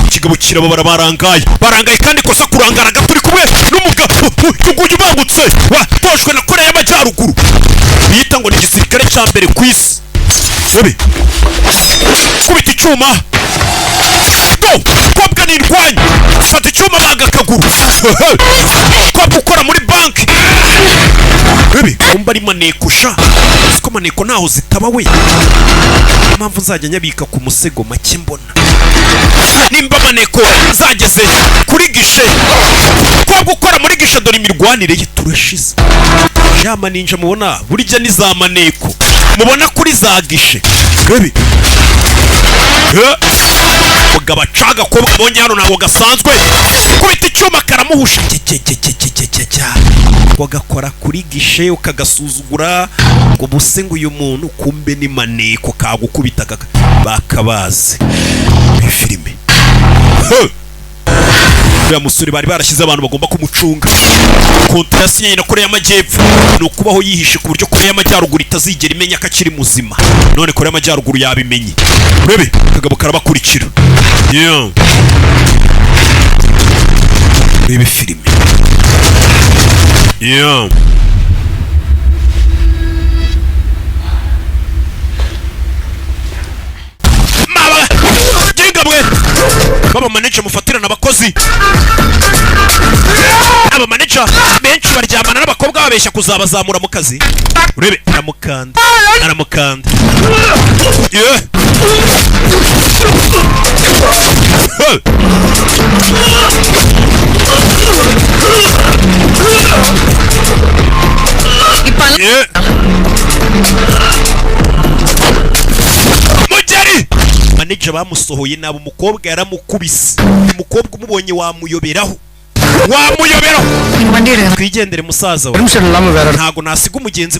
ikigabo kirabo barabarangaye kandi kosa kurangara gaturi kumwe n'umugabo yuguye ubangutse watojwe na Korea y'Amajyaruguru bita ngo ni igisirikare cya mbere ku isi Ebe kubita icyuma go kwabwa n'indwanyi fata icyuma baga akaguru kwabwa ukora muri banki Ebe kumba ari maneko sha siko maneko naho zitaba we impamvu nzajya nyabika ku musego make mbona nimba maneko zageze kuri gishe kwabwa ukora muri gishe dore imirwanire yiturashize yama ninja mubona burya ni za maneko mubona kuri za gishe Ebe mugabo acaga ko babonye hano ntabwo gasanzwe kubita icyuma karamuhusha wagakora kuri gishe ukagasuzugura ngo buse ngo uyu muntu kumbe ni maneko kagukubita bakabaze muri filime ya musore bari barashyize abantu bagomba kumucunga kontrasiyo na Korea y'Amajyepfo no kubaho yihishe ku buryo Korea y'Amajyaruguru itazigera imenya ko akiri muzima none Korea y'Amajyaruguru yabimenye urebe kagabo karabakurikira rebe filime baba manager mufatirana abakozi aba manager benshi baryamana n'abakobwa babeshya kuzabazamura mu kazi urebe aramukanda mujeri manager bamusohoye nabo umukobwa yaramukubise umukobwa umubonye wamuyoberaho twigendere musaza we ntago nasiga umugenzi